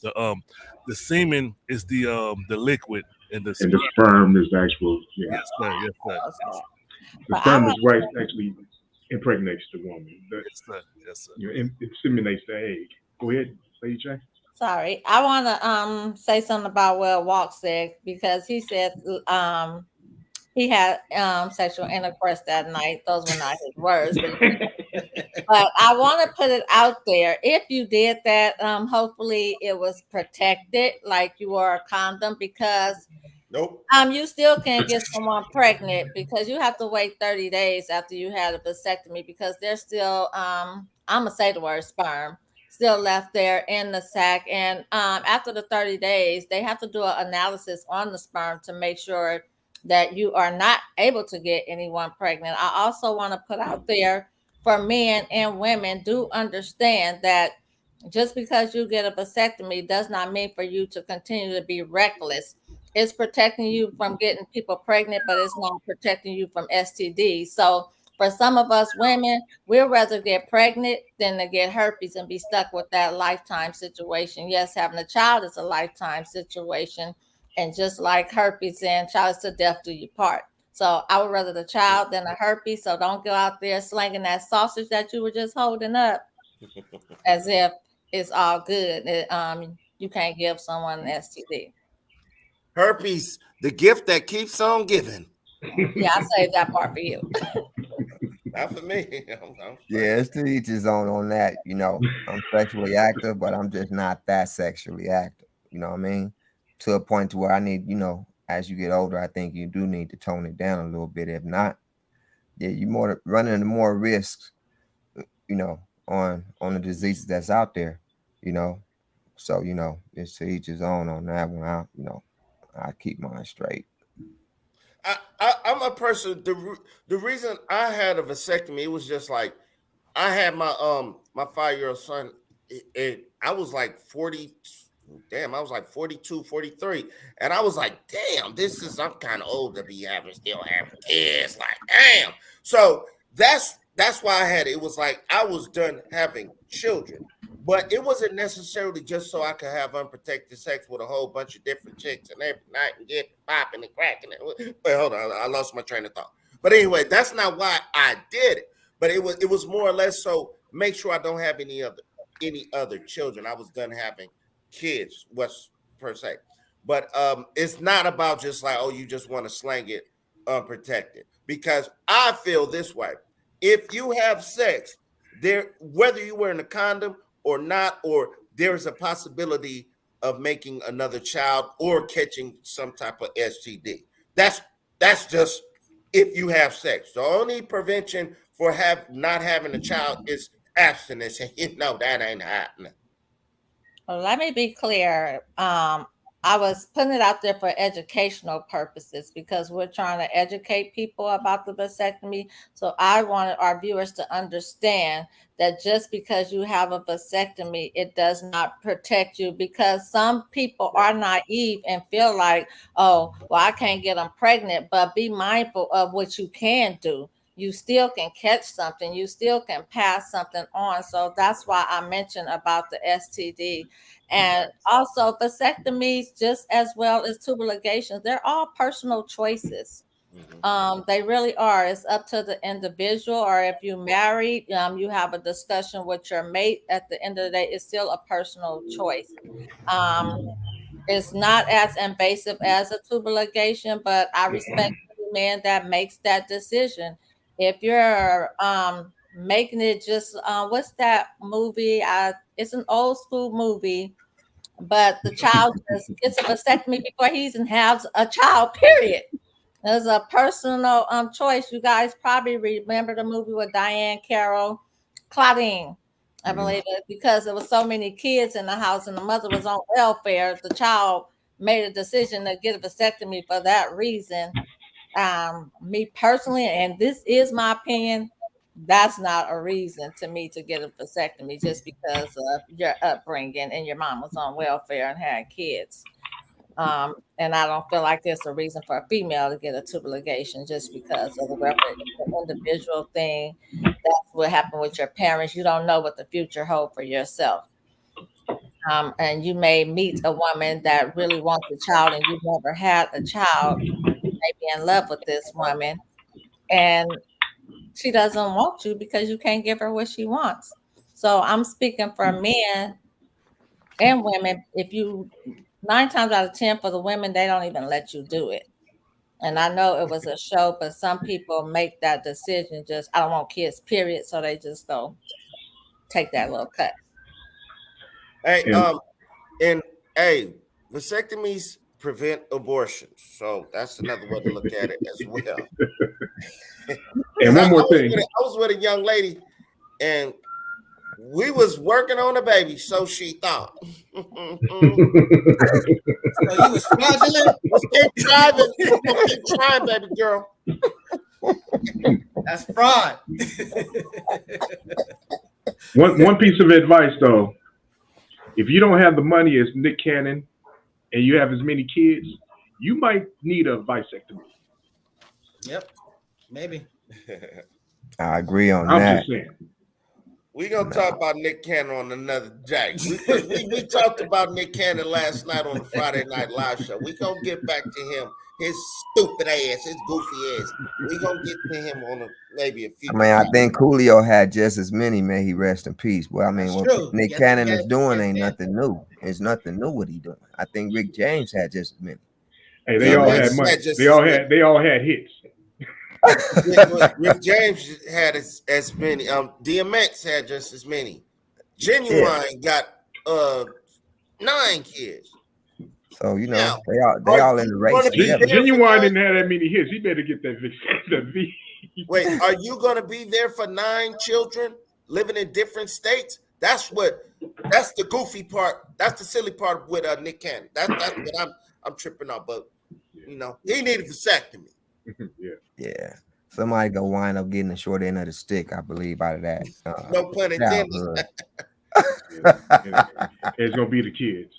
S7: The semen is the liquid, and the
S4: sperm is the actual. Yeah.
S7: Yes, sir. Yes, sir.
S4: The sperm is what actually impregnates the woman.
S7: Yes, sir.
S4: Inseminates the egg. Go ahead, Lady J.
S1: Sorry, I want to say something about what Walk said, because he said he had sexual intercourse that night. Those were not his words, but But I want to put it out there. If you did that, hopefully it was protected, like you wore a condom, because
S6: Nope.
S1: you still can't get someone pregnant because you have to wait 30 days after you had a vasectomy because there's still I'm gonna say the word sperm still left there in the sac. And after the 30 days, they have to do an analysis on the sperm to make sure that you are not able to get anyone pregnant. I also want to put out there for men and women, do understand that just because you get a vasectomy does not mean for you to continue to be reckless. It's protecting you from getting people pregnant, but it's not protecting you from STDs. So for some of us women, we'd rather get pregnant than to get herpes and be stuck with that lifetime situation. Yes, having a child is a lifetime situation. And just like herpes and child is to death do you part. So I would rather the child than a herpes. So don't go out there slinging that sausage that you were just holding up as if it's all good. You can't give someone an STD.
S6: Herpes, the gift that keeps on giving.
S1: Yeah, I saved that part for you.
S6: Not for me.
S2: Yeah, it's to each his own on that. I'm sexually active, but I'm just not that sexually active. You know what I mean? To a point to where I need, as you get older, I think you do need to tone it down a little bit. If not, yeah, you more running into more risks, on the diseases that's out there. You know, so it's to each his own on that one. I keep mine straight.
S6: I'm a person. The reason I had a vasectomy, it was just like I had my 5-year-old son. I was like 40. Damn, I was like 42, 43. And I was like, damn, I'm kind of old to be still having kids. Like, damn. So that's why I had it. It was like I was done having children. But it wasn't necessarily just so I could have unprotected sex with a whole bunch of different chicks and every night and get popping and cracking it. Wait, hold on, I lost my train of thought. But anyway, that's not why I did it. But it was more or less so make sure I don't have any other children. I was done having kids, was per se. But it's not about just like, oh, you just want to slang it unprotected. Because I feel this way. If you have sex, whether you wearing a condom or not, or there's a possibility of making another child or catching some type of STD. That's just if you have sex. The only prevention for not having a child is abstinence. And that ain't happening.
S1: Well, let me be clear. I was putting it out there for educational purposes because we're trying to educate people about the vasectomy. So I wanted our viewers to understand that just because you have a vasectomy, it does not protect you, because some people are naive and feel like, oh, well, I can't get them pregnant, but be mindful of what you can do. You still can catch something, you still can pass something on. So that's why I mentioned about the STD. And also vasectomies, just as well as tubal ligations, they're all personal choices. They really are. It's up to the individual, or if you married, you have a discussion with your mate. At the end of the day, it's still a personal choice. Um, it's not as invasive as a tubal ligation, but I respect the man that makes that decision. If you're making it just what's that movie? It's an old school movie, but the child just gets a vasectomy before he even has a child, period. It's a personal choice. You guys probably remember the movie with Diane Carroll, Claudine. I believe it, because there was so many kids in the house and the mother was on welfare. The child made a decision to get a vasectomy for that reason. Me personally, and this is my opinion, that's not a reason to me to get a vasectomy just because of your upbringing and your mom was on welfare and had kids. And I don't feel like there's a reason for a female to get a tubal ligation just because of the welfare. It's an individual thing. That's what happened with your parents. You don't know what the future holds for yourself. And you may meet a woman that really wants a child and you've never had a child. You may be in love with this woman and she doesn't want you because you can't give her what she wants. So I'm speaking for men and women. If you 9 times out of 10 for the women, they don't even let you do it. And I know it was a show, but some people make that decision just, I don't want kids, period. So they just go take that little cut.
S6: Hey, and hey, vasectomies prevent abortions. So that's another way to look at it as well.
S4: And one more thing.
S6: I was with a young lady and we was working on a baby, so she thought.
S3: So you was fraudulent?
S6: Keep trying, baby girl.
S3: That's fraud.
S4: One piece of advice though, if you don't have the money as Nick Cannon and you have as many kids, you might need a vasectomy.
S3: Yep, maybe.
S2: I agree on
S4: I'm
S2: that.
S4: just saying.
S6: We're going to talk about Nick Cannon on another day. We talked about Nick Cannon last night on the Friday Night Live show. We're going to get back to him, his stupid ass, his goofy ass. We're going to get to him on maybe a few.
S2: I mean, I think Coolio had just as many. May he rest in peace. Well, I mean, what Nick Cannon is doing ain't nothing new. It's nothing new what he doing. I think Rick James had just as many.
S4: Hey, they all had money. They all had hits.
S6: Rick James had as many. DMX had just as many. Genuine got 9 kids.
S2: So you know they all in the race.
S4: Genuine didn't have that many hits. He better get that V.
S6: Wait, are you going to be there for 9 children living in different states? That's the goofy part. That's the silly part with Nick Cannon. That's what I'm tripping on. But you know, he needed vasectomy.
S2: Yeah. Somebody gonna wind up getting the short end of the stick, I believe, out of that.
S6: No pun intended.
S4: It's gonna be the kids.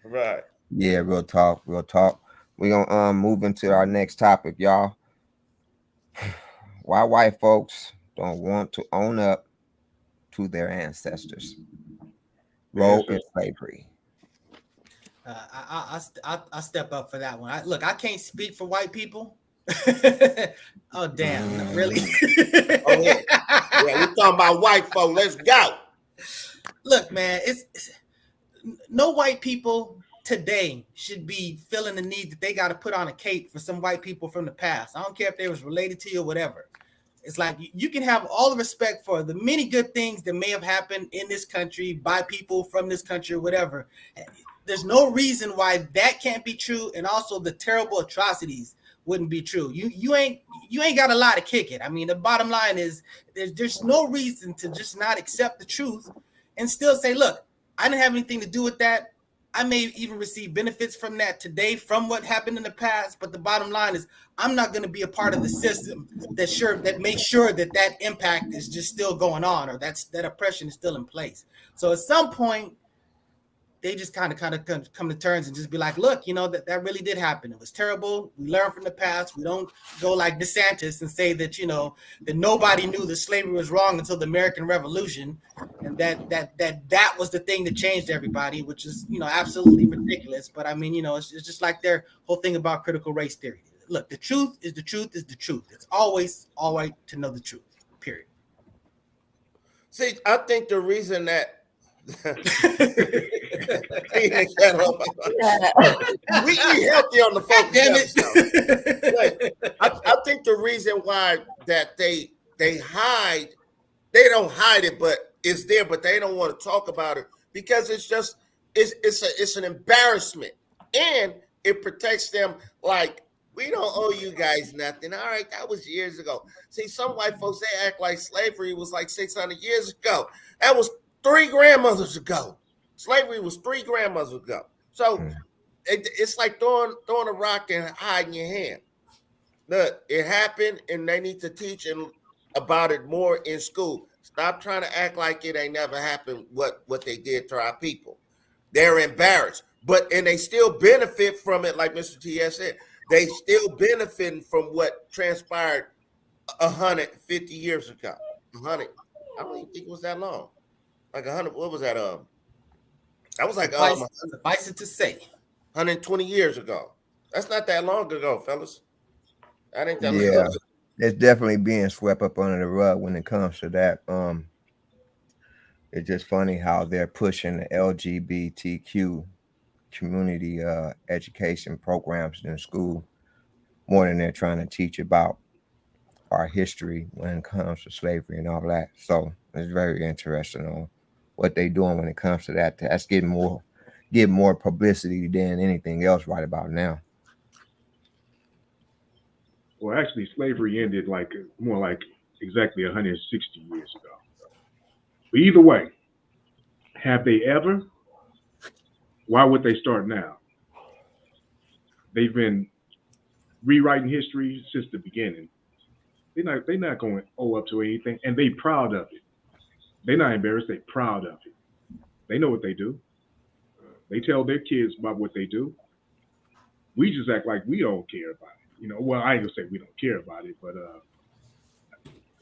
S6: Right.
S2: Yeah, real talk. We're gonna move into our next topic, y'all. Why white folks don't want to own up to their ancestors' role in slavery.
S3: I step up for that one. I can't speak for white people. Oh damn! Really?
S6: Yeah, we're talking about white folk. Let's go.
S3: Look, man, it's no white people today should be feeling the need that they got to put on a cape for some white people from the past. I don't care if they was related to you or whatever. It's like you can have all the respect for the many good things that may have happened in this country by people from this country or whatever. There's no reason why that can't be true, and also the terrible atrocities wouldn't be true. You ain't got a lot to kick it. I mean, the bottom line is there's no reason to just not accept the truth and still say, look, I didn't have anything to do with that. I may even receive benefits from that today from what happened in the past. But the bottom line is I'm not going to be a part of the system that makes sure that impact is just still going on, or that oppression is still in place. So at some point, they just kind of come to terms and just be like, look, you know, that really did happen. It was terrible. We learn from the past. We don't go like DeSantis and say that, you know, that nobody knew that slavery was wrong until the American Revolution, and that was the thing that changed everybody, which is, you know, absolutely ridiculous. But I mean, you know, it's just like their whole thing about critical race theory. Look, the truth is the truth is the truth. It's always all right to know the truth, period.
S6: See, I think the reason that we eat healthy on the Focuz. I think the reason why that they hide, they don't hide it, but it's there, but they don't want to talk about it because it's an embarrassment, and it protects them. Like, we don't owe you guys nothing. All right, that was years ago. See, some white folks, they act like slavery was like 600 years ago. That was 3 grandmothers ago. Slavery was 3 grandmothers ago. So it's like throwing a rock and hiding your hand. Look, it happened, and they need to teach about it more in school. Stop trying to act like it ain't never happened. What they did to our people, they're embarrassed, and they still benefit from it. Like Mr. T.S. said, they still benefiting from what transpired 150 years ago. 100. I don't even think it was that long. Like 100, what was that? That was like
S3: suffice it to say,
S6: 120 years ago. That's not that long ago, fellas. That ain't that long
S2: ago.
S6: Yeah,
S2: it's definitely being swept up under the rug when it comes to that. It's just funny how they're pushing the LGBTQ community education programs in school, more than they're trying to teach about our history when it comes to slavery and all that. So it's very interesting on what they're doing when it comes to that. That's getting more publicity than anything else right about now.
S4: Well, actually, slavery ended more like exactly 160 years ago. But either way, have they ever? Why would they start now? They've been rewriting history since the beginning. They're not going to owe up to anything, and they proud of it. They're not embarrassed. They're proud of it. They know what they do. They tell their kids about what they do. We just act like we don't care about it. Well, I ain't gonna say we don't care about it, but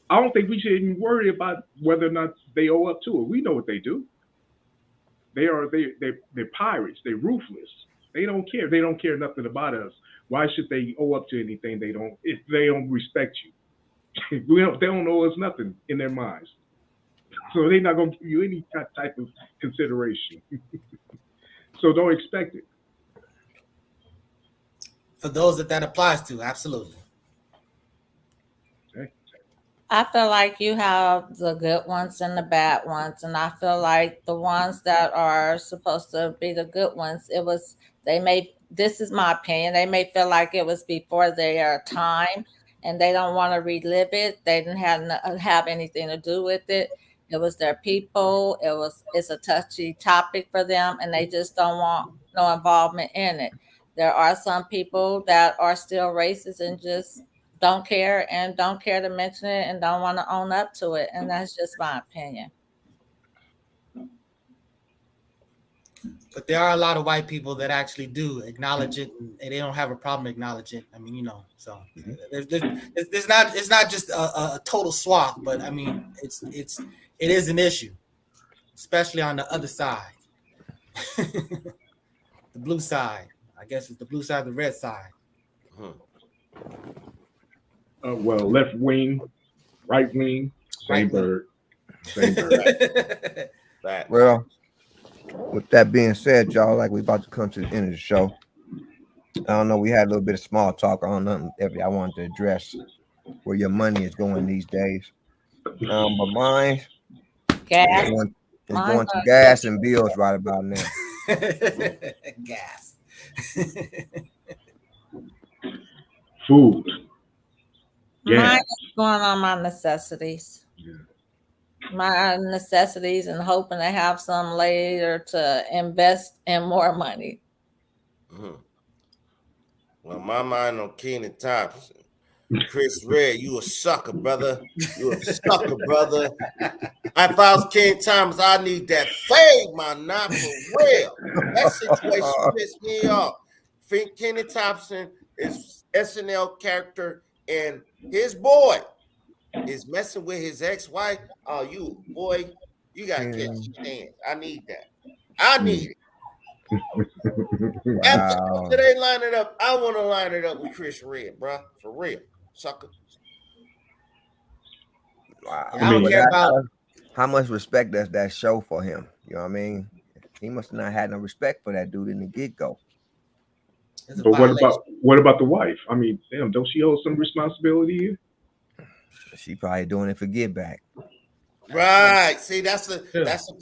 S4: I don't think we should even worry about whether or not they owe up to it. We know what they do. They're pirates. They're ruthless. They don't care. They don't care nothing about us. Why should they owe up to anything if they don't respect you? They don't owe us nothing in their minds. So they're not going to give you any type of consideration. So don't expect it.
S3: For those that applies to, absolutely.
S4: Okay.
S1: I feel like you have the good ones and the bad ones, and I feel like the ones that are supposed to be the good ones, this is my opinion, they may feel like it was before their time and they don't want to relive it. They didn't have anything to do with it. It was their people. It's a touchy topic for them, and they just don't want no involvement in it. There are some people that are still racist and just don't care to mention it and don't want to own up to it. And that's just my opinion.
S3: But there are a lot of white people that actually do acknowledge it, and they don't have a problem acknowledging it. I mean, so it's not just a total swath, but I mean, it is an issue, especially on the other side, the blue side. I guess it's the blue side, the red side.
S4: Well, left wing, right wing, same bird. Same bird.
S2: Well, with that being said, y'all, like we about to come to the end of the show. I don't know. We had a little bit of small talk. I don't know if I wanted to address where your money is going these days. But mine
S1: Gas.
S2: is going to gas and bills right about now.
S3: Gas.
S4: Food.
S1: Mine is going on my necessities.
S4: Yeah.
S1: My necessities, and hoping to have some later to invest in more money.
S6: Mm-hmm. Well, my mind on Keenan Thompson. Chris Red, you a sucker, brother. You a sucker, brother. If I was King Thomas, I need that fade, my not for real. That situation pissed me off. Keenan Thompson is SNL character, and his boy is messing with his ex-wife. Oh, you boy, you gotta catch your hands. I need that. I need it.
S2: Wow.
S6: After they line it up, I want to line it up with Chris Red, bro. For real, sucker.
S2: Wow.
S3: I don't care about
S2: how much respect does that show for him? You know what I mean? He must have not had no respect for that dude in the get-go.
S4: But what about the wife? I mean, damn, don't she owe some responsibility here?
S2: She probably doing it for get back.
S6: Right. See, that's the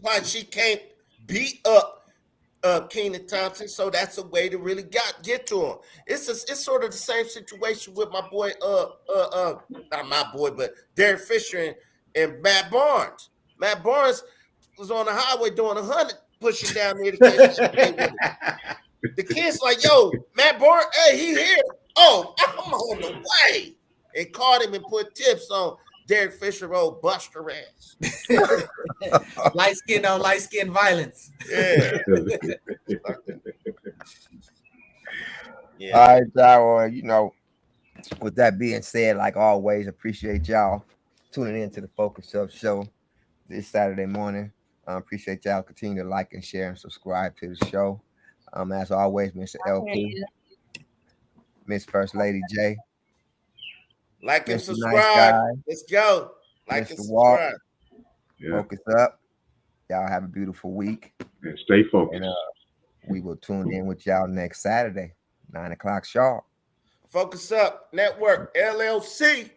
S6: point. She can't beat up Keenan Thompson, so that's a way to really get to him. It's sort of the same situation with my boy, not my boy, but Derek Fisher and Matt Barnes. Matt Barnes was on the highway doing 100, pushing down there to catch the kid's like, yo, Matt Barnes, hey, he here. Oh, I'm on the way. And caught him and put tips on Derek Fisher, old Buster ass.
S3: light skin on light skin violence.
S6: Yeah.
S2: Yeah. All right, y'all. You know, with that being said, like always, appreciate y'all tuning in to the Focus Up Show this Saturday morning. Appreciate y'all continue to like and share and subscribe to the show. As always, Mr. LP, Miss First Lady J.
S6: Like and
S2: Mr.
S6: subscribe.
S2: Nice
S6: Let's go. Like
S2: Mr.
S6: and subscribe.
S4: Yeah.
S2: Focus up. Y'all have a beautiful week.
S4: And stay focused.
S2: And we will tune in with y'all next Saturday, 9 o'clock sharp.
S6: Focus Up Network, LLC.